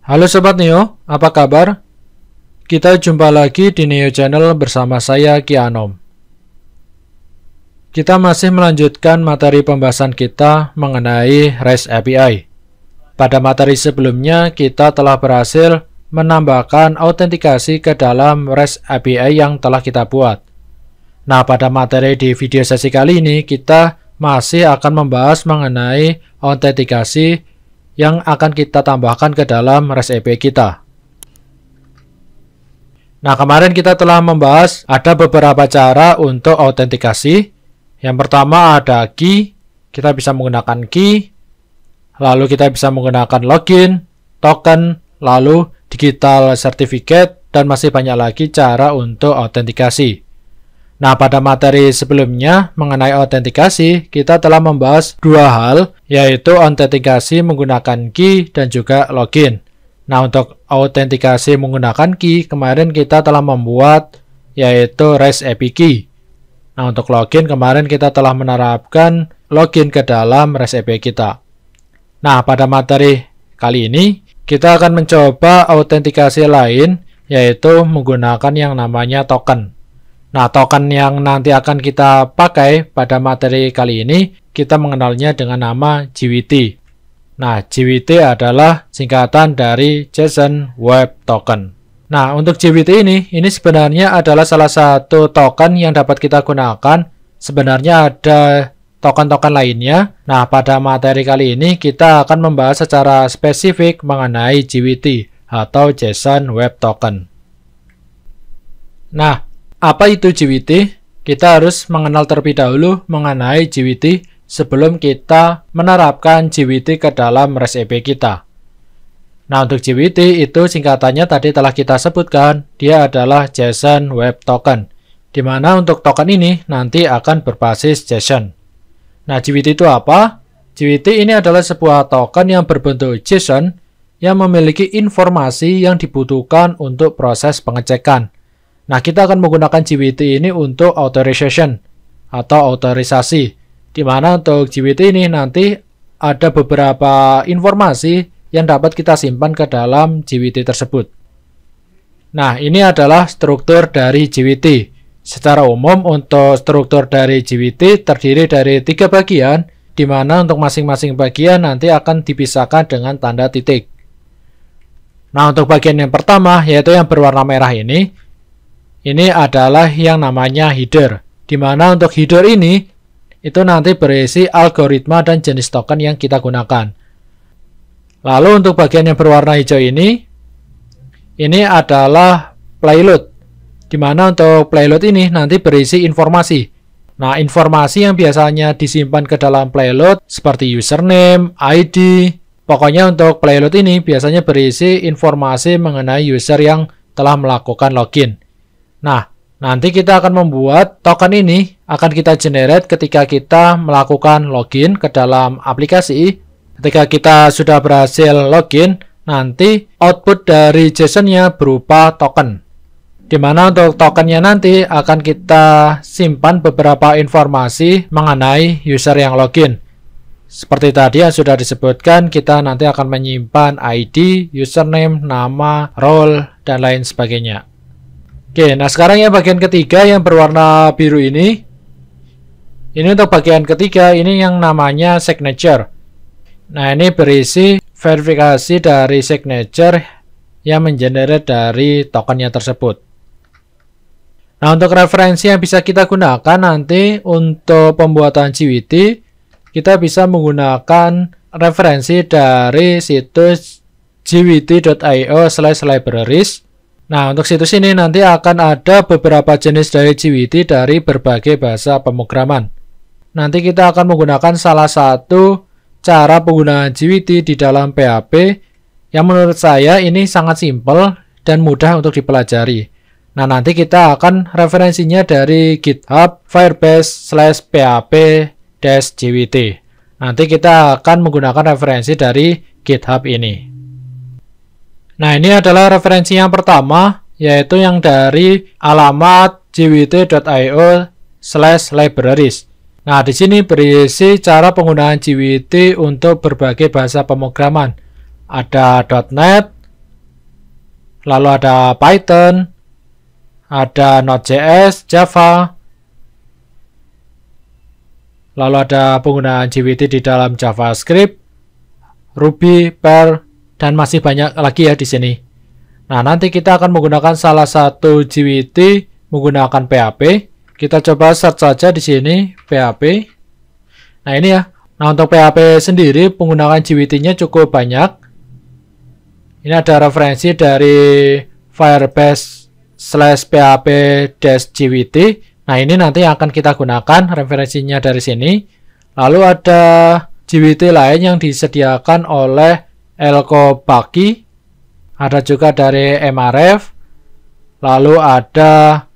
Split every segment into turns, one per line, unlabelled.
Halo Sobat Neo, apa kabar? Kita jumpa lagi di Neo Channel bersama saya Ki Anom. Kita masih melanjutkan materi pembahasan kita mengenai REST API. Pada materi sebelumnya, kita telah berhasil menambahkan autentikasi ke dalam REST API yang telah kita buat. Nah, pada materi di video sesi kali ini, kita masih akan membahas mengenai autentikasi yang akan kita tambahkan ke dalam REST API kita. Nah, kemarin kita telah membahas ada beberapa cara untuk autentikasi. Yang pertama ada key, kita bisa menggunakan key, lalu kita bisa menggunakan login, token, lalu digital certificate, dan masih banyak lagi cara untuk autentikasi. Nah, pada materi sebelumnya mengenai autentikasi, kita telah membahas dua hal, yaitu autentikasi menggunakan key dan juga login. Nah, untuk autentikasi menggunakan key, kemarin kita telah membuat yaitu REST API key. Nah, untuk login kemarin kita telah menerapkan login ke dalam REST API kita. Nah, pada materi kali ini, kita akan mencoba autentikasi lain, yaitu menggunakan yang namanya token. Nah, token yang nanti akan kita pakai pada materi kali ini, kita mengenalnya dengan nama JWT. Nah, JWT adalah singkatan dari JSON Web Token. Nah, untuk JWT ini sebenarnya adalah salah satu token yang dapat kita gunakan. Sebenarnya ada token-token lainnya. Nah, pada materi kali ini kita akan membahas secara spesifik mengenai JWT atau JSON Web Token. Nah, apa itu JWT? Kita harus mengenal terlebih dahulu mengenai JWT sebelum kita menerapkan JWT ke dalam REST API kita. Nah, untuk JWT itu singkatannya tadi telah kita sebutkan, dia adalah JSON Web Token, di mana untuk token ini nanti akan berbasis JSON. Nah, JWT itu apa? JWT ini adalah sebuah token yang berbentuk JSON yang memiliki informasi yang dibutuhkan untuk proses pengecekan. Nah, kita akan menggunakan JWT ini untuk authorization atau otorisasi, di mana untuk JWT ini nanti ada beberapa informasi yang dapat kita simpan ke dalam JWT tersebut. Nah, ini adalah struktur dari JWT. Secara umum untuk struktur dari JWT terdiri dari 3 bagian, di mana untuk masing-masing bagian nanti akan dipisahkan dengan tanda titik. Nah, untuk bagian yang pertama yaitu yang berwarna merah ini adalah yang namanya header, di mana untuk header ini itu nanti berisi algoritma dan jenis token yang kita gunakan. Lalu untuk bagian yang berwarna hijau ini adalah payload, di mana untuk payload ini nanti berisi informasi. Nah, informasi yang biasanya disimpan ke dalam payload seperti username, ID, pokoknya untuk payload ini biasanya berisi informasi mengenai user yang telah melakukan login. Nah, nanti kita akan membuat token ini akan kita generate ketika kita melakukan login ke dalam aplikasi. Ketika kita sudah berhasil login, nanti output dari JSON-nya berupa token. Di mana untuk tokennya nanti akan kita simpan beberapa informasi mengenai user yang login. Seperti tadi yang sudah disebutkan, kita nanti akan menyimpan ID, username, nama, role, dan lain sebagainya. Oke, nah sekarang yang bagian ketiga yang berwarna biru ini untuk bagian ketiga ini yang namanya signature. Nah, ini berisi verifikasi dari signature yang mengenerate dari tokennya tersebut. Nah, untuk referensi yang bisa kita gunakan nanti untuk pembuatan JWT, kita bisa menggunakan referensi dari situs jwt.io/libraries. Nah, untuk situs ini nanti akan ada beberapa jenis dari JWT dari berbagai bahasa pemrograman. Nanti kita akan menggunakan salah satu cara penggunaan JWT di dalam PHP yang menurut saya ini sangat simpel dan mudah untuk dipelajari. Nah, nanti kita akan referensinya dari GitHub firebase/php-jwt. Nanti kita akan menggunakan referensi dari GitHub ini. Nah, ini adalah referensi yang pertama, yaitu yang dari alamat jwt.io/libraries. Nah, di sini berisi cara penggunaan JWT untuk berbagai bahasa pemrograman. Ada .NET, lalu ada Python, ada Node.js, Java, lalu ada penggunaan JWT di dalam JavaScript, Ruby, Perl, dan masih banyak lagi ya di sini. Nah, nanti kita akan menggunakan salah satu JWT menggunakan PHP. Kita coba search saja di sini PHP. Nah, ini ya. Nah, untuk PHP sendiri penggunaan JWT-nya cukup banyak. Ini ada referensi dari Firebase/php-jwt. Nah, ini nanti akan kita gunakan referensinya dari sini. Lalu ada JWT lain yang disediakan oleh Elko Baki. Ada juga dari MRF. Lalu ada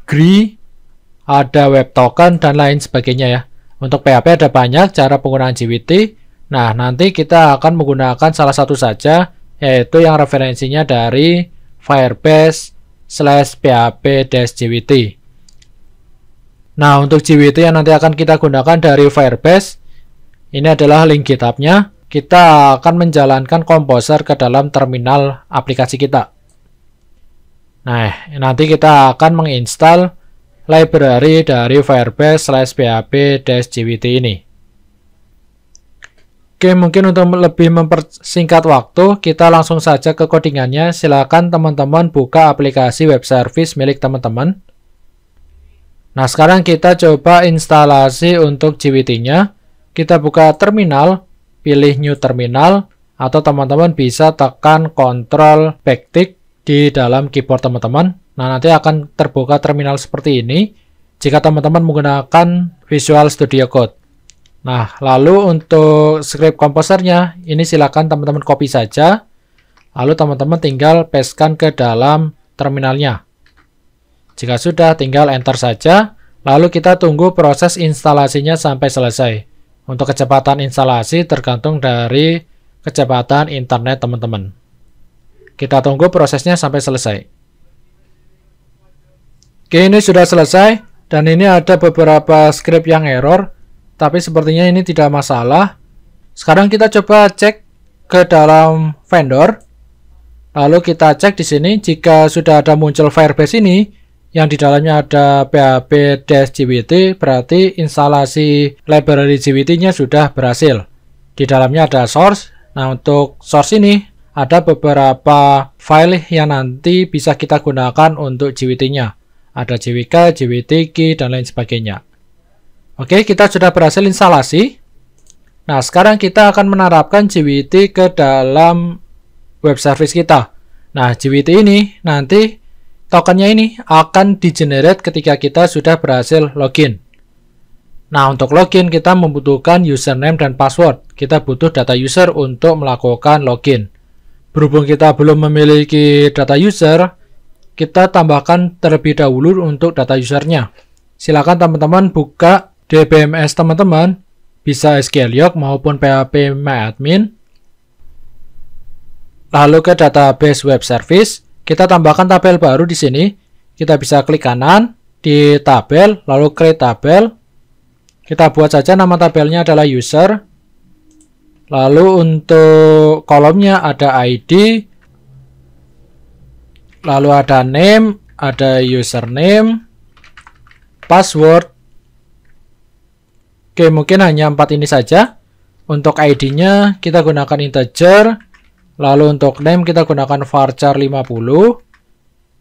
GRI, ada Web Token, dan lain sebagainya ya. Untuk PHP ada banyak cara penggunaan JWT. Nah, nanti kita akan menggunakan salah satu saja, yaitu yang referensinya dari Firebase/php-jwt. Nah, untuk JWT yang nanti akan kita gunakan dari Firebase, ini adalah link GitHub-nya. Kita akan menjalankan Composer ke dalam terminal aplikasi kita. Nah, nanti kita akan menginstal library dari Firebase/php-jwt ini. Oke, mungkin untuk lebih mempersingkat waktu, kita langsung saja ke codingannya. Silakan teman-teman buka aplikasi web service milik teman-teman. Nah, sekarang kita coba instalasi untuk JWT-nya. Kita buka terminal, pilih new terminal, atau teman-teman bisa tekan Ctrl backtick di dalam keyboard teman-teman. Nah, nanti akan terbuka terminal seperti ini jika teman-teman menggunakan Visual Studio Code. Nah, lalu untuk script komposernya, ini silakan teman-teman copy saja. Lalu teman-teman tinggal pastekan ke dalam terminalnya. Jika sudah, tinggal enter saja. Lalu kita tunggu proses instalasinya sampai selesai. Untuk kecepatan instalasi tergantung dari kecepatan internet teman-teman. Kita tunggu prosesnya sampai selesai. Oke, ini sudah selesai. Dan ini ada beberapa script yang error. Tapi sepertinya ini tidak masalah. Sekarang kita coba cek ke dalam vendor. Lalu kita cek di sini jika sudah ada muncul Firebase ini yang di dalamnya ada php-jwt, berarti instalasi library JWT-nya sudah berhasil. Di dalamnya ada source. Nah, untuk source ini ada beberapa file yang nanti bisa kita gunakan untuk JWT-nya. Ada JWK, JWT, dan lain sebagainya. Oke, kita sudah berhasil instalasi. Nah, sekarang kita akan menerapkan JWT ke dalam web service kita. Nah, JWT ini nanti tokennya ini akan di-generate ketika kita sudah berhasil login. Nah, untuk login kita membutuhkan username dan password. Kita butuh data user untuk melakukan login. Berhubung kita belum memiliki data user, kita tambahkan terlebih dahulu untuk data usernya. Silakan teman-teman buka DBMS teman-teman, bisa SQLiOC maupun PHPMyAdmin. Lalu ke database web service, kita tambahkan tabel baru di sini. Kita bisa klik kanan di tabel, lalu create tabel. Kita buat saja nama tabelnya adalah user. Lalu untuk kolomnya ada ID, lalu ada name, ada username, password. Oke, mungkin hanya 4 ini saja. Untuk ID-nya kita gunakan integer. Lalu untuk name kita gunakan varchar 50.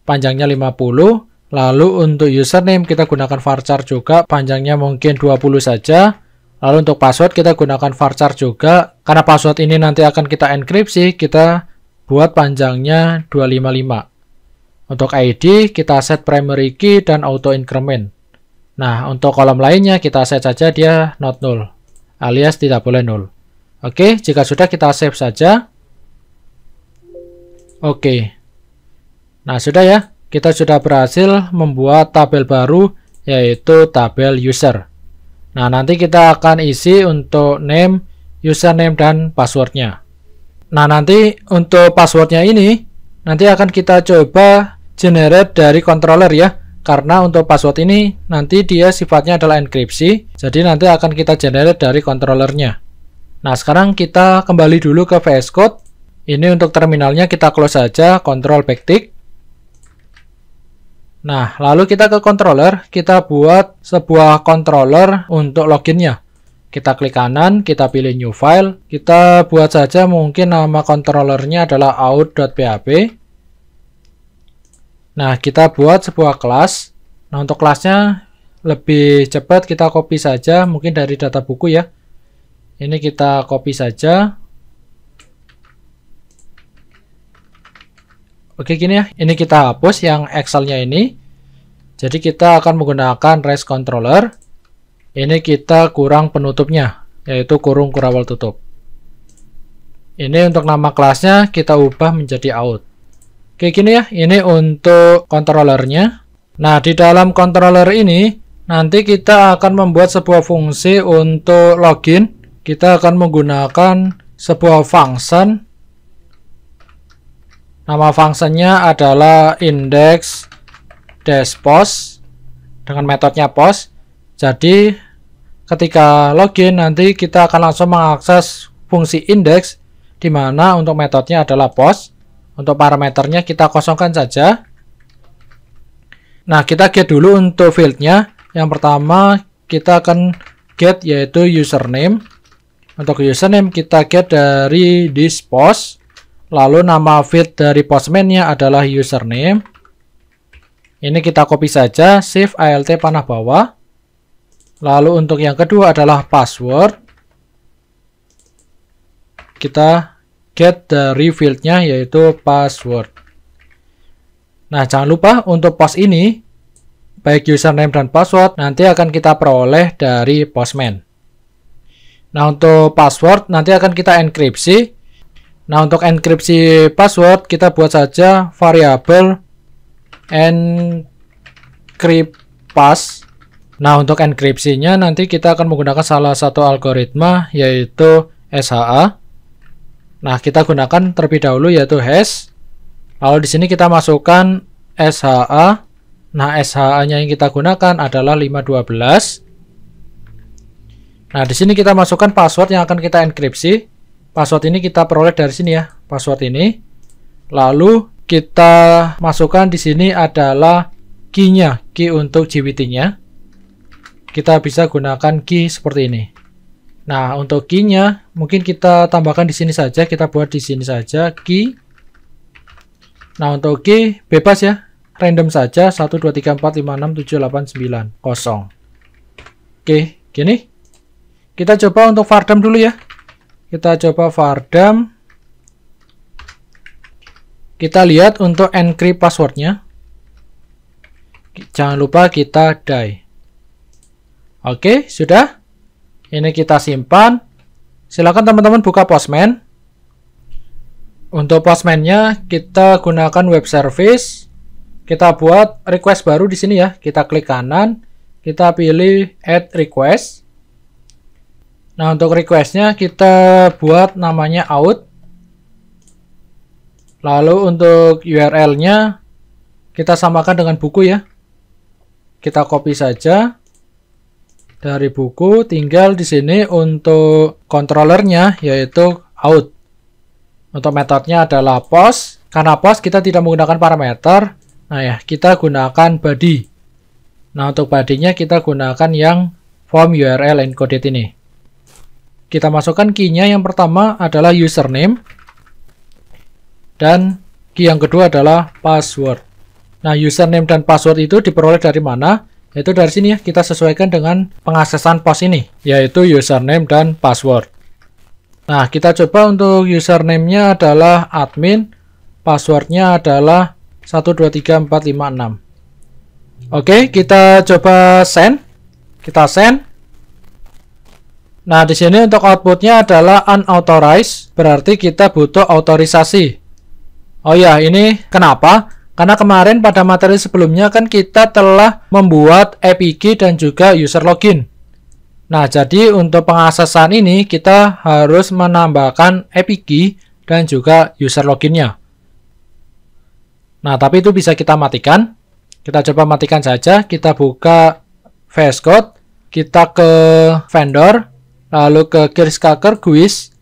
Panjangnya 50. Lalu untuk username kita gunakan varchar juga. Panjangnya mungkin 20 saja. Lalu untuk password kita gunakan varchar juga. Karena password ini nanti akan kita enkripsi, kita buat panjangnya 255. Untuk ID kita set primary key dan auto increment. Nah, untuk kolom lainnya kita set saja dia not null, alias tidak boleh null. Oke, jika sudah kita save saja. Oke. Nah, sudah ya. Kita sudah berhasil membuat tabel baru, yaitu tabel user. Nah, nanti kita akan isi untuk name, username, dan passwordnya. Nah, nanti untuk passwordnya ini, nanti akan kita coba generate dari controller ya. Karena untuk password ini nanti dia sifatnya adalah enkripsi, jadi nanti akan kita generate dari controllernya. Nah, sekarang kita kembali dulu ke VS Code. Ini untuk terminalnya kita close saja, Ctrl backtick. Nah, lalu kita ke controller, kita buat sebuah controller untuk loginnya. Kita klik kanan, kita pilih new file, kita buat saja mungkin nama controllernya adalah out.php. Nah, kita buat sebuah kelas. Nah, untuk kelasnya lebih cepat kita copy saja, mungkin dari data buku ya. Ini kita copy saja. Oke, gini ya. Ini kita hapus yang Excel-nya ini. Jadi kita akan menggunakan REST controller. Ini kita kurang penutupnya, yaitu kurung kurawal tutup. Ini untuk nama kelasnya kita ubah menjadi out. Oke, gini ya. Ini untuk controllernya. Nah, di dalam controller ini nanti kita akan membuat sebuah fungsi untuk login. Kita akan menggunakan sebuah function. Nama fungsinya adalah index-post dengan metodenya post. Jadi ketika login nanti kita akan langsung mengakses fungsi index, di mana untuk metodenya adalah post. Untuk parameternya kita kosongkan saja. Nah, kita get dulu untuk fieldnya. Yang pertama kita akan get yaitu username. Untuk username kita get dari this post. Lalu nama field dari postman-nya adalah username. Ini kita copy saja, shift alt panah bawah. Lalu untuk yang kedua adalah password. Kita get dari field-nya yaitu password. Nah, jangan lupa untuk post ini, baik username dan password, nanti akan kita peroleh dari postman. Nah, untuk password nanti akan kita enkripsi. Nah, untuk enkripsi password kita buat saja variabel encryptpass. Nah, untuk enkripsinya nanti kita akan menggunakan salah satu algoritma yaitu SHA. Nah, kita gunakan terlebih dahulu yaitu hash. Lalu di sini kita masukkan SHA. Nah, SHA-nya yang kita gunakan adalah 512. Nah, di sini kita masukkan password yang akan kita enkripsi. Password ini kita peroleh dari sini ya, password ini. Lalu kita masukkan di sini adalah key-nya, key untuk JWT-nya. Kita bisa gunakan key seperti ini. Nah, untuk key-nya mungkin kita tambahkan di sini saja, kita buat di sini saja key. Nah, untuk key bebas ya, random saja 1 2 3 4 5 6 7 8 9 0. Oke, gini. Kita coba untuk vardam dulu ya. Kita coba vardam. Kita lihat untuk encrypt passwordnya. Jangan lupa kita die. Oke, sudah. Ini kita simpan. Silakan teman-teman buka Postman. Untuk Postman-nya kita gunakan web service. Kita buat request baru di sini ya. Kita klik kanan. Kita pilih add request. Nah, untuk request-nya kita buat namanya out. Lalu untuk URL-nya kita samakan dengan buku ya. Kita copy saja dari buku, tinggal di sini untuk controllernya yaitu out. Untuk metodenya adalah post. Karena post kita tidak menggunakan parameter. Nah ya, kita gunakan body. Nah, untuk body-nya kita gunakan yang form URL encoded ini. Kita masukkan key-nya, yang pertama adalah username. Dan key yang kedua adalah password. Nah, username dan password itu diperoleh dari mana? Yaitu dari sini ya, kita sesuaikan dengan pengaksesan post ini, yaitu username dan password. Nah, kita coba untuk username-nya adalah admin, password-nya adalah 123456. Oke, kita coba send. Kita send. Nah, di sini untuk outputnya adalah unauthorized, berarti kita butuh autorisasi. Oh ya, ini kenapa? Karena kemarin pada materi sebelumnya kan kita telah membuat API key dan juga user login. Nah, jadi untuk pengaksesan ini kita harus menambahkan API key dan juga user loginnya. Nah, tapi itu bisa kita matikan. Kita coba matikan saja. Kita buka VS Code, kita ke vendor, lalu ke Kirschkaker GUIS,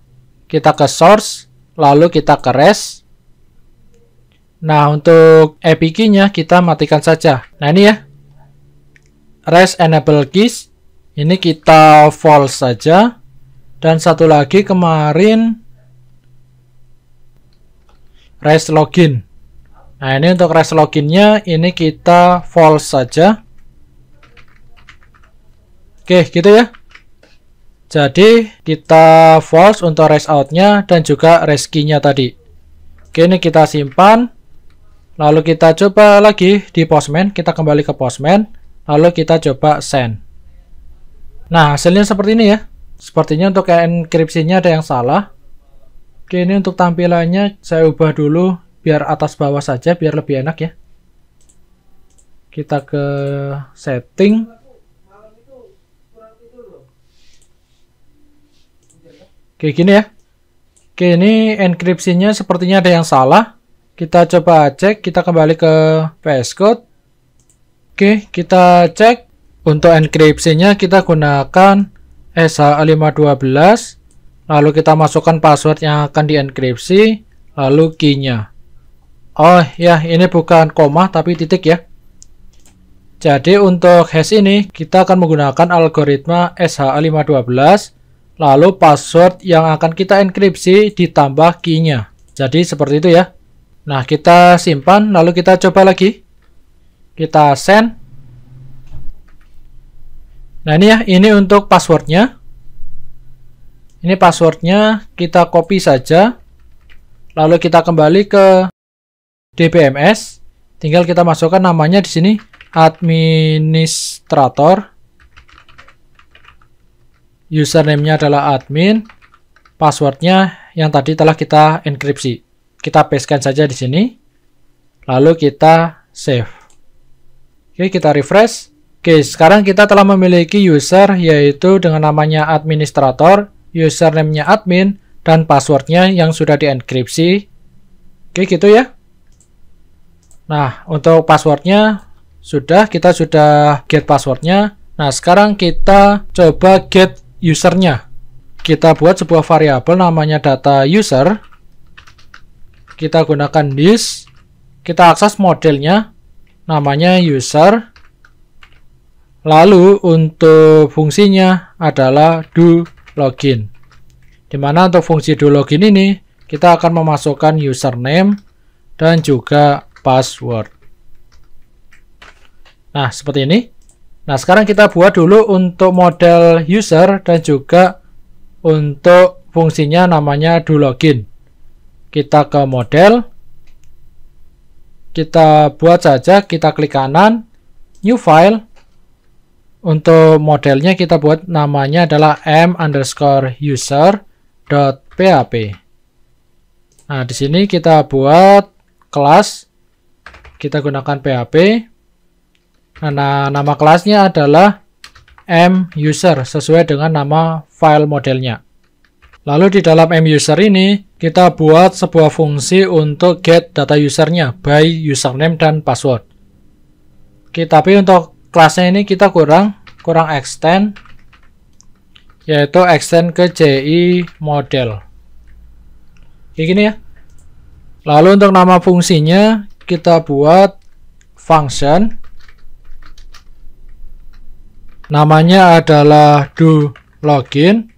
kita ke source, lalu kita ke rest. Nah, untuk API key-nya kita matikan saja. Nah, ini ya. Rest enable keys. Ini kita false saja. Dan satu lagi kemarin rest login. Nah, ini untuk rest login-nya ini kita false saja. Oke, gitu ya. Jadi kita false untuk rest out-nya dan juga rest key-nya tadi. Oke, ini kita simpan. Lalu kita coba lagi di Postman, kita kembali ke Postman, lalu kita coba send. Nah, hasilnya seperti ini ya. Sepertinya untuk enkripsinya ada yang salah. Oke, ini untuk tampilannya saya ubah dulu biar atas bawah saja, biar lebih enak ya. Kita ke setting. Oke, gini ya. Oke, ini enkripsinya sepertinya ada yang salah. Kita coba cek, kita kembali ke VS Code. Oke, kita cek. Untuk enkripsinya kita gunakan SH512. Lalu kita masukkan password yang akan dienkripsi, lalu key-nya. Oh ya, ini bukan koma tapi titik ya. Jadi untuk hash ini kita akan menggunakan algoritma SH512. Lalu password yang akan kita enkripsi ditambah key-nya. Jadi seperti itu ya. Nah, kita simpan, lalu kita coba lagi. Kita send. Nah, ini ya, ini untuk passwordnya. Ini passwordnya, kita copy saja. Lalu kita kembali ke DBMS. Tinggal kita masukkan namanya di sini, administrator. Username-nya adalah admin. Passwordnya yang tadi telah kita enkripsi. Kita pastekan saja di sini. Lalu kita save. Oke, kita refresh. Oke, sekarang kita telah memiliki user yaitu dengan namanya administrator, username-nya admin, dan passwordnya yang sudah dienkripsi. Oke, gitu ya. Nah, untuk passwordnya kita sudah get passwordnya. Nah, sekarang kita coba get usernya. Kita buat sebuah variabel namanya data user. Kita gunakan this. Kita akses modelnya namanya user. Lalu untuk fungsinya adalah do login. Dimana untuk fungsi do login ini kita akan memasukkan username dan juga password. Nah, seperti ini. Nah, sekarang kita buat dulu untuk model user dan juga untuk fungsinya namanya do login. Kita ke model, kita buat saja, kita klik kanan, new file. Untuk modelnya kita buat namanya adalah m_user.php. Nah, di sini kita buat kelas, kita gunakan PHP. Nah, nama kelasnya adalah m_user sesuai dengan nama file modelnya. Lalu di dalam m_user ini kita buat sebuah fungsi untuk get data usernya by username dan password. Oke, tapi untuk kelasnya ini kita kurang extend, yaitu extend ke JI model. Kayak gini ya. Lalu untuk nama fungsinya kita buat function. Namanya adalah do login.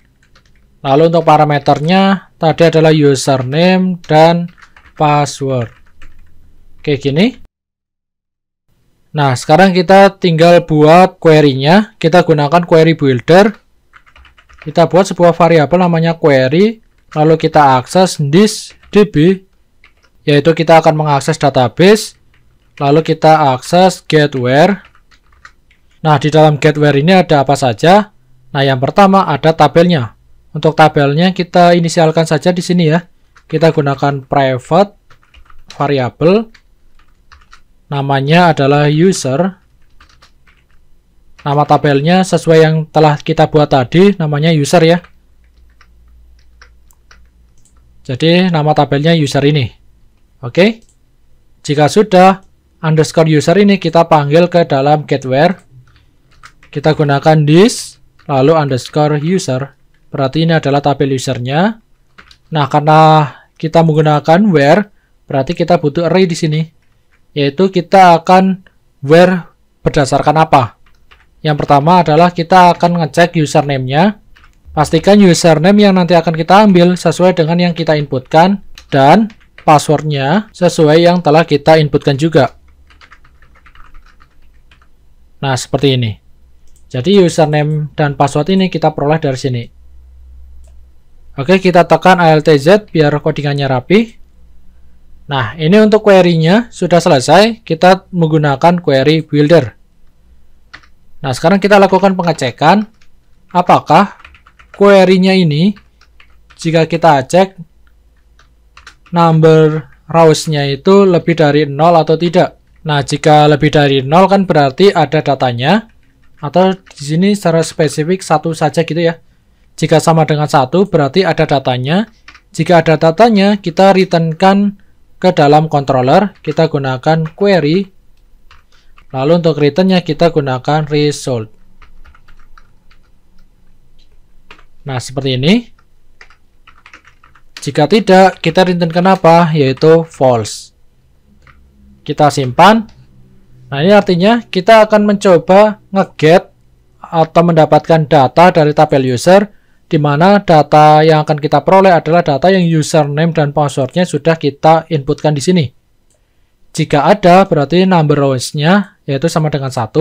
Lalu untuk parameternya tadi adalah username dan password. Kayak gini. Nah, sekarang kita tinggal buat query-nya. Kita gunakan query builder. Kita buat sebuah variabel namanya query. Lalu kita akses this db, yaitu kita akan mengakses database. Lalu kita akses get where. Nah, di dalam get where ini ada apa saja? Nah, yang pertama ada tabelnya. Untuk tabelnya kita inisialkan saja di sini ya. Kita gunakan private variable. Namanya adalah user. Nama tabelnya sesuai yang telah kita buat tadi, namanya user ya. Jadi nama tabelnya user ini. Oke. Jika sudah, underscore user ini kita panggil ke dalam get where. Kita gunakan this, lalu underscore user. Berarti ini adalah tabel usernya. Nah, karena kita menggunakan where, berarti kita butuh array di sini. Yaitu kita akan where berdasarkan apa? Yang pertama adalah kita akan ngecek username-nya. Pastikan username yang nanti akan kita ambil sesuai dengan yang kita inputkan, dan passwordnya sesuai yang telah kita inputkan juga. Nah, seperti ini. Jadi username dan password ini kita peroleh dari sini. Oke, kita tekan ALTZ biar codingannya rapi. Nah, ini untuk query-nya sudah selesai. Kita menggunakan query builder. Nah, sekarang kita lakukan pengecekan apakah query-nya ini, jika kita cek number rows-nya itu lebih dari 0 atau tidak. Nah, jika lebih dari 0 kan berarti ada datanya, atau di sini secara spesifik 1 saja gitu ya. Jika sama dengan 1 berarti ada datanya. Jika ada datanya, kita returnkan ke dalam controller, kita gunakan query. Lalu untuk returnnya kita gunakan result. Nah, seperti ini. Jika tidak, kita returnkan apa? Yaitu false. Kita simpan. Nah, ini artinya kita akan mencoba nge-get atau mendapatkan data dari tabel user, di mana data yang akan kita peroleh adalah data yang username dan passwordnya sudah kita inputkan di sini. Jika ada, berarti number rows-nya yaitu sama dengan 1.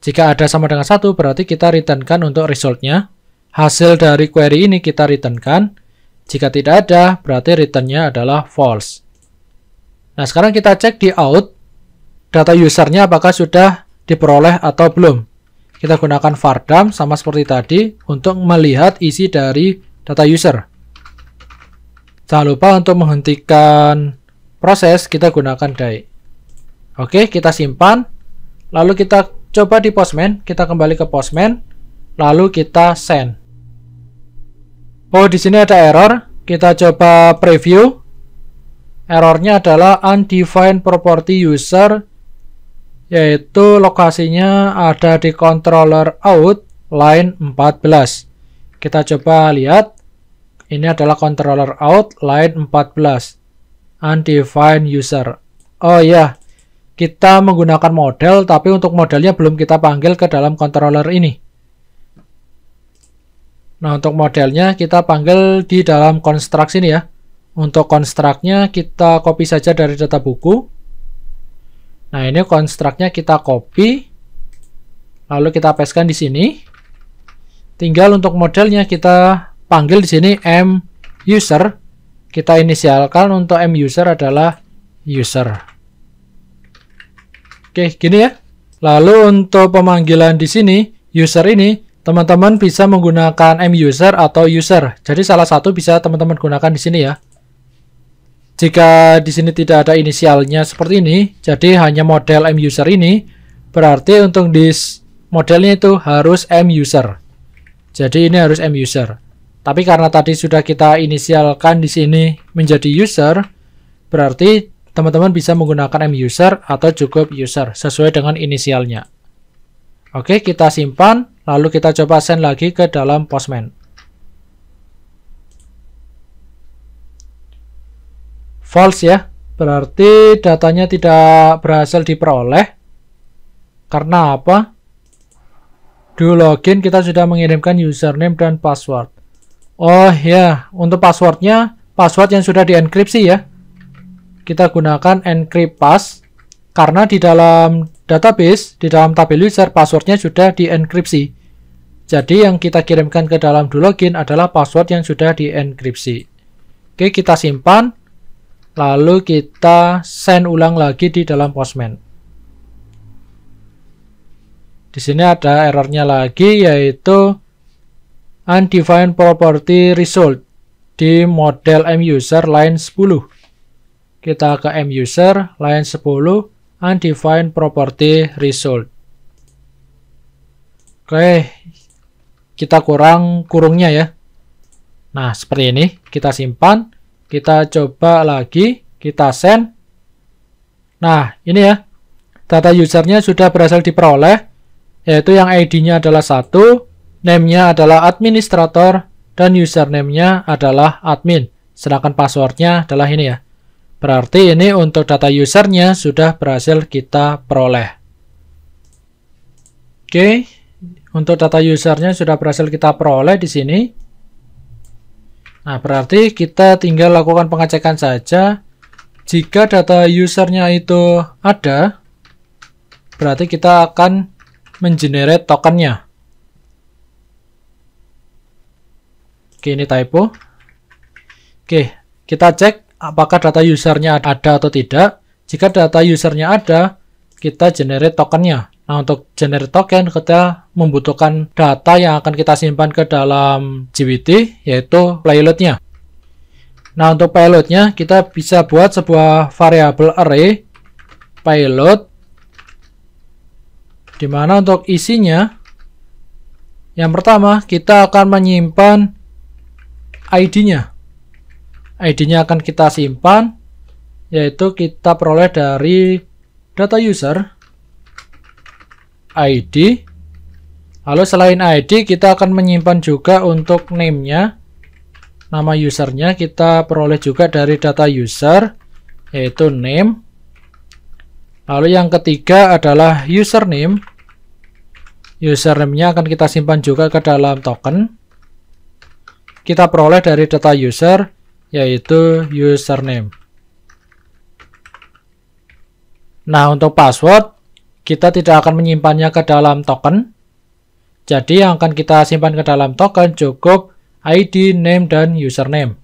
Jika ada sama dengan 1, berarti kita returnkan untuk result-nya. Hasil dari query ini kita returnkan. Jika tidak ada, berarti return-nya adalah false. Nah, sekarang kita cek di out, data usernya apakah sudah diperoleh atau belum. Kita gunakan vardam sama seperti tadi untuk melihat isi dari data user. Jangan lupa untuk menghentikan proses, kita gunakan die. Oke, kita simpan. Lalu kita coba di Postman, kita kembali ke Postman, lalu kita send. Oh, di sini ada error. Kita coba preview. Errornya adalah undefined property user, yaitu lokasinya ada di controller out line 14. Kita coba lihat. Ini adalah controller out line 14. Undefined user. Oh ya, kita menggunakan model, tapi untuk modelnya belum kita panggil ke dalam controller ini. Nah, untuk modelnya kita panggil di dalam construct ini ya. Untuk construct-nya kita copy saja dari data buku. Nah, ini construct-nya kita copy. Lalu kita pastekan di sini. Tinggal untuk modelnya kita panggil di sini m-user. Kita inisialkan untuk m-user adalah user. Oke, gini ya. Lalu untuk pemanggilan di sini, user ini, teman-teman bisa menggunakan m-user atau user. Jadi salah satu bisa teman-teman gunakan di sini ya. Jika di sini tidak ada inisialnya seperti ini, jadi hanya model m-user ini, berarti untuk di modelnya itu harus m-user. Jadi ini harus m-user. Tapi karena tadi sudah kita inisialkan di sini menjadi user, berarti teman-teman bisa menggunakan m-user atau cukup user sesuai dengan inisialnya. Oke, kita simpan, lalu kita coba send lagi ke dalam Postman. False ya, berarti datanya tidak berhasil diperoleh. Karena apa? Di login kita sudah mengirimkan username dan password. Oh ya, untuk passwordnya, password yang sudah dienkripsi ya. Kita gunakan encrypt pass, karena di dalam database, di dalam tabel user, passwordnya sudah dienkripsi. Jadi yang kita kirimkan ke dalam do login adalah password yang sudah dienkripsi. Oke, kita simpan. Lalu kita send ulang lagi di dalam Postman. Di sini ada errornya lagi, yaitu undefined property result di model m-user line 10. Kita ke m-user line 10, undefined property result. Oke, kita kurungnya ya. Nah, seperti ini, kita simpan. Kita coba lagi, kita send. Nah, ini ya. Data usernya sudah berhasil diperoleh, yaitu yang ID-nya adalah 1, name-nya adalah administrator, dan username-nya adalah admin. sedangkan passwordnya adalah ini ya. Berarti ini untuk data usernya sudah berhasil kita peroleh. Oke, untuk data usernya sudah berhasil kita peroleh di sini. Nah, berarti kita tinggal lakukan pengecekan saja. Jika data usernya itu ada, berarti kita akan mengenerate tokennya. Oke, ini typo. Oke, kita cek apakah data usernya ada atau tidak. Jika data usernya ada, kita generate tokennya. Nah, untuk generate token, kita membutuhkan data yang akan kita simpan ke dalam JWT, yaitu payload-nya. Nah, untuk payload-nya, kita bisa buat sebuah variabel array payload, di mana untuk isinya, yang pertama, kita akan menyimpan ID-nya. ID-nya akan kita simpan, yaitu kita peroleh dari data user, ID. Lalu selain ID, kita akan menyimpan juga untuk name-nya. Nama usernya kita peroleh juga dari data user, yaitu name. Lalu yang ketiga adalah username. Username-nya akan kita simpan juga ke dalam token. Kita peroleh dari data user, yaitu username. Nah, untuk password, kita tidak akan menyimpannya ke dalam token. Jadi yang akan kita simpan ke dalam token cukup ID, name, dan username.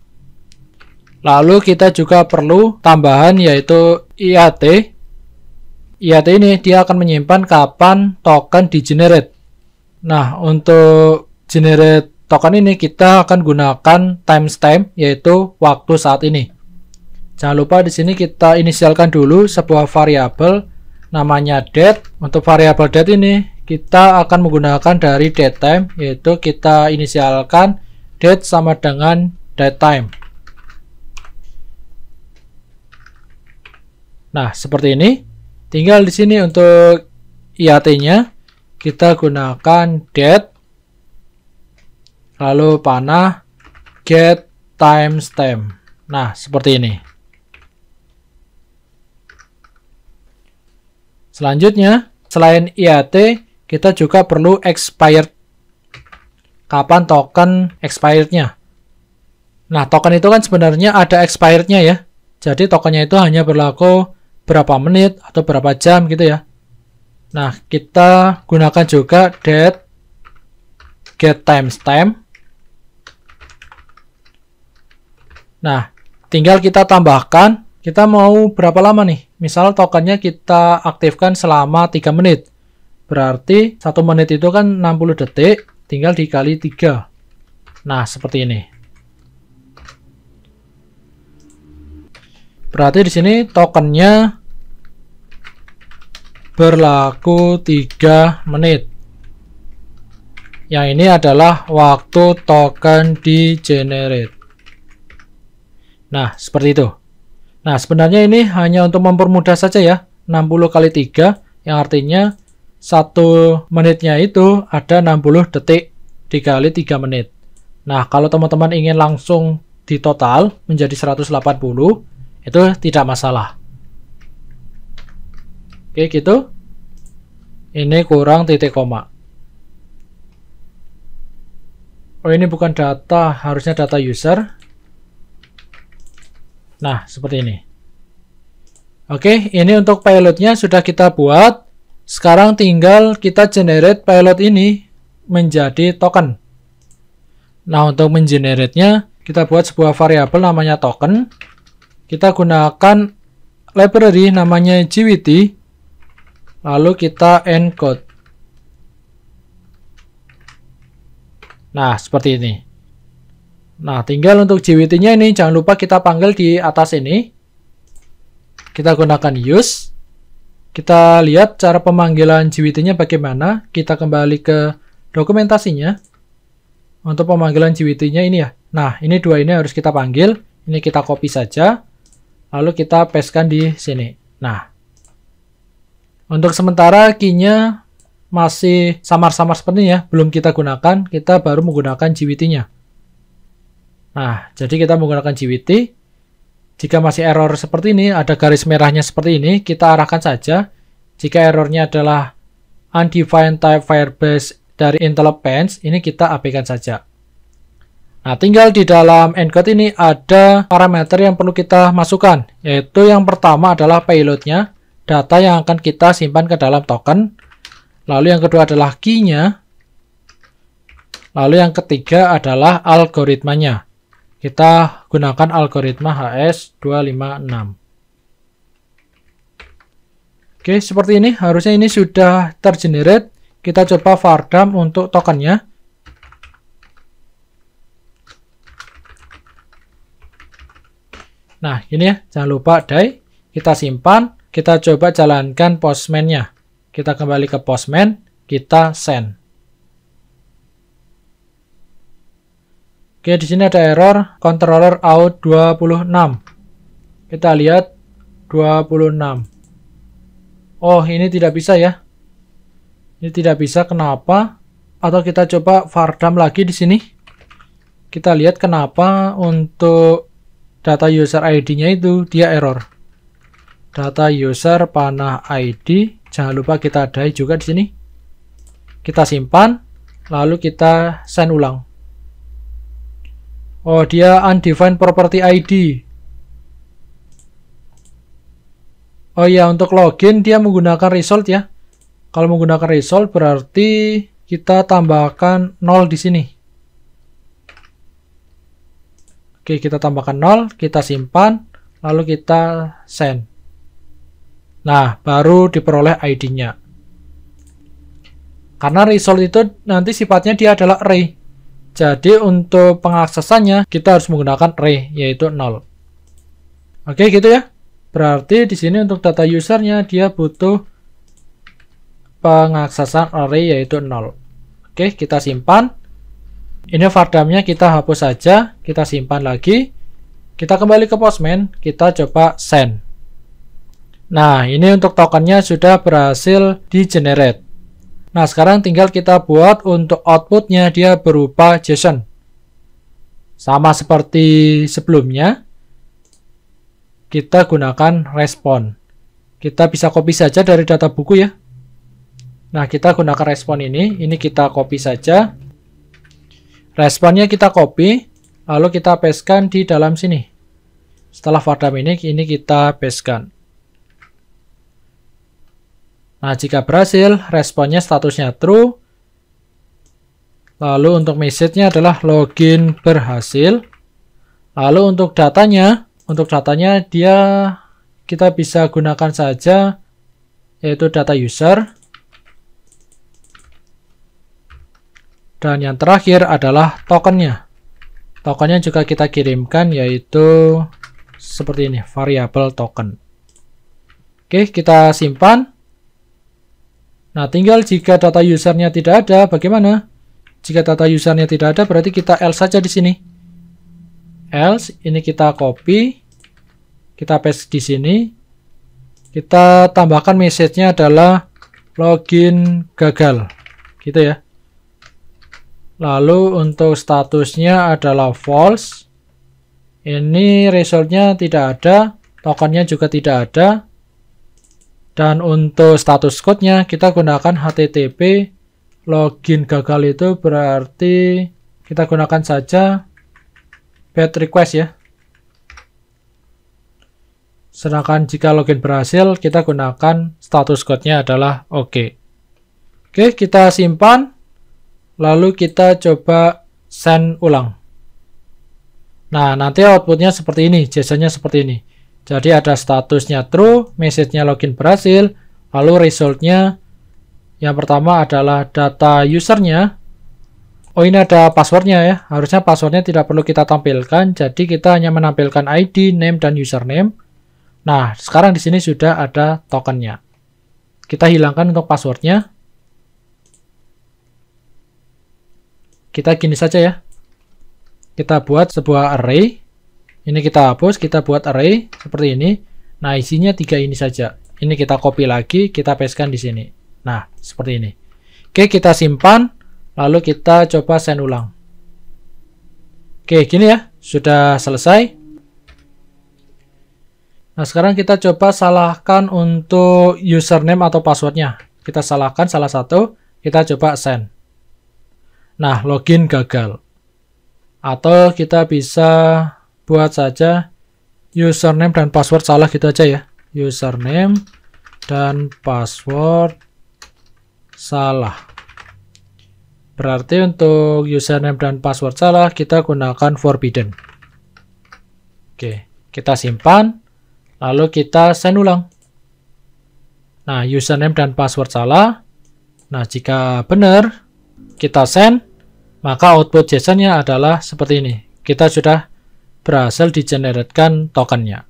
Lalu kita juga perlu tambahan yaitu IAT. IAT ini dia akan menyimpan kapan token di-generate. Nah, untuk generate token ini kita akan gunakan timestamp, yaitu waktu saat ini. Jangan lupa di sini kita inisialkan dulu sebuah variabel namanya date. Untuk variabel date ini kita akan menggunakan dari datetime, yaitu kita inisialkan date sama dengan datetime. Nah, seperti ini. Tinggal di sini untuk IAT-nya kita gunakan date, lalu panah get timestamp. Nah, seperti ini. Selanjutnya, selain IAT, kita juga perlu expired. Kapan token expirednya? Nah, token itu kan sebenarnya ada expirednya ya. Jadi tokennya itu hanya berlaku berapa menit atau berapa jam gitu ya. Nah, kita gunakan juga date get timestamp. Nah, tinggal kita tambahkan, kita mau berapa lama nih? Misal tokennya kita aktifkan selama 3 menit. Berarti 1 menit itu kan 60 detik, tinggal dikali 3. Nah, seperti ini. Berarti di sini tokennya berlaku 3 menit. Yang ini adalah waktu token di-generate. Nah, seperti itu. Nah, sebenarnya ini hanya untuk mempermudah saja ya. 60 kali 3, yang artinya 1 menitnya itu ada 60 detik dikali 3 menit. Nah, kalau teman-teman ingin langsung di total menjadi 180, itu tidak masalah. Oke, gitu. Ini kurang titik koma. Oh, ini bukan data, harusnya data user. Nah, seperti ini. Oke, ini untuk payloadnya sudah kita buat. Sekarang tinggal kita generate payload ini menjadi token. Nah, untuk mengenerate-nya, kita buat sebuah variabel namanya token. Kita gunakan library namanya JWT. Lalu kita encode. Nah, seperti ini. Nah, tinggal untuk JWT-nya ini jangan lupa kita panggil di atas ini. Kita gunakan use. Kita lihat cara pemanggilan JWT-nya bagaimana. Kita kembali ke dokumentasinya. Untuk pemanggilan JWT-nya ini ya. Nah, ini dua ini harus kita panggil. Ini kita copy saja. Lalu kita pastekan di sini. Nah, untuk sementara key-nya masih samar-samar seperti ini ya. Belum kita gunakan. Kita baru menggunakan JWT-nya. Nah, jadi kita menggunakan JWT. Jika masih error seperti ini, ada garis merahnya seperti ini, kita arahkan saja. Jika errornya adalah undefined type Firebase dari Intel Advanced, ini kita abaikan saja. Nah, tinggal di dalam encode ini ada parameter yang perlu kita masukkan, yaitu yang pertama adalah payloadnya, data yang akan kita simpan ke dalam token. Lalu yang kedua adalah key-nya. Lalu yang ketiga adalah algoritmanya. Kita gunakan algoritma HS256. Oke, seperti ini. Harusnya ini sudah tergenerate. Kita coba vardam untuk tokennya. Nah, ini ya. Jangan lupa die. Kita simpan. Kita coba jalankan postman-nya. Kita kembali ke postman. Kita send. Oke, di sini ada error controller out 26. Kita lihat 26. Oh, ini tidak bisa ya. Ini tidak bisa, kenapa? Atau kita coba vardam lagi di sini. Kita lihat kenapa untuk data user ID-nya itu dia error. Data user panah ID, jangan lupa kita die juga di sini. Kita simpan, lalu kita send ulang. Oh, dia undefined property ID. Oh ya, untuk login dia menggunakan result ya. Kalau menggunakan result berarti kita tambahkan 0 di sini. Oke, kita tambahkan 0, kita simpan, lalu kita send. Nah, baru diperoleh ID-nya. Karena result itu nanti sifatnya dia adalah array. Jadi untuk pengaksesannya kita harus menggunakan array, yaitu 0. Oke, gitu ya. Berarti di sini untuk data usernya dia butuh pengaksesan array yaitu 0. Oke, kita simpan. Ini vardamnya kita hapus saja, kita simpan lagi. Kita kembali ke postman, kita coba send. Nah, ini untuk tokennya sudah berhasil di generate. Nah, sekarang tinggal kita buat untuk outputnya dia berupa JSON. Sama seperti sebelumnya, kita gunakan respon. Kita bisa copy saja dari data buku ya. Nah, kita gunakan respon ini kita copy saja. Responnya kita copy, lalu kita pastekan di dalam sini. Setelah vardam ini kita pastekan. Nah, jika berhasil, responnya statusnya true. Lalu untuk message-nya adalah login berhasil. Lalu untuk datanya kita bisa gunakan saja yaitu data user. Dan yang terakhir adalah tokennya. Tokennya juga kita kirimkan yaitu seperti ini, variable token. Oke, kita simpan. Nah, tinggal jika data usernya tidak ada, bagaimana? Jika data usernya tidak ada, berarti kita else saja di sini. Else, ini kita copy, kita paste di sini. Kita tambahkan message-nya adalah login gagal, gitu ya. Lalu untuk statusnya adalah false. Ini resultnya tidak ada, tokennya juga tidak ada. Dan untuk status code-nya kita gunakan HTTP. Login gagal itu berarti kita gunakan saja bad request ya. Sedangkan jika login berhasil, kita gunakan status code-nya adalah OK. Oke, kita simpan. Lalu kita coba send ulang. Nah, nanti outputnya seperti ini, JSON-nya seperti ini. Jadi ada statusnya true, message-nya login berhasil, lalu result-nya yang pertama adalah data user-nya. Oh, ini ada password-nya ya. Harusnya password-nya tidak perlu kita tampilkan, jadi kita hanya menampilkan ID, name, dan username. Nah, sekarang di sini sudah ada tokennya. Kita hilangkan untuk password-nya. Kita gini saja ya. Kita buat sebuah array. Ini kita hapus, kita buat array seperti ini. Nah, isinya 3 ini saja. Ini kita copy lagi, kita pastekan di sini. Nah, seperti ini. Oke, kita simpan, lalu kita coba send ulang. Oke, gini ya. Sudah selesai. Nah, sekarang kita coba salahkan untuk username atau passwordnya. Kita salahkan salah satu, kita coba send. Nah, login gagal. Atau kita bisa buat saja username dan password salah gitu aja ya. Username dan password salah. Berarti untuk username dan password salah kita gunakan forbidden. Oke, kita simpan. Lalu kita send ulang. Nah, username dan password salah. Nah, jika benar kita send, maka output JSON-nya adalah seperti ini. Kita sudah berhasil di-generate-kan tokennya.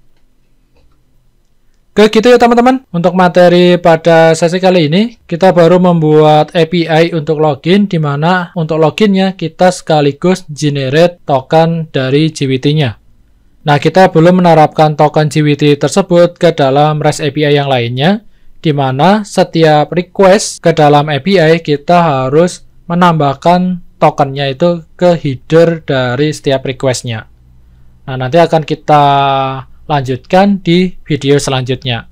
Oke, gitu ya teman-teman. Untuk materi pada sesi kali ini, kita baru membuat API untuk login, di mana untuk loginnya kita sekaligus generate token dari JWT-nya. Nah, kita belum menerapkan token JWT tersebut ke dalam REST API yang lainnya, di mana setiap request ke dalam API kita harus menambahkan tokennya itu ke header dari setiap request-nya. Nah, nanti akan kita lanjutkan di video selanjutnya.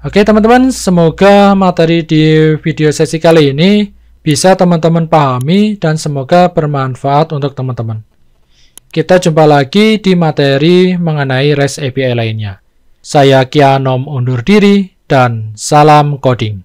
Oke teman-teman, semoga materi di video sesi kali ini bisa teman-teman pahami dan semoga bermanfaat untuk teman-teman. Kita jumpa lagi di materi mengenai REST API lainnya. Saya Kianom undur diri dan salam coding.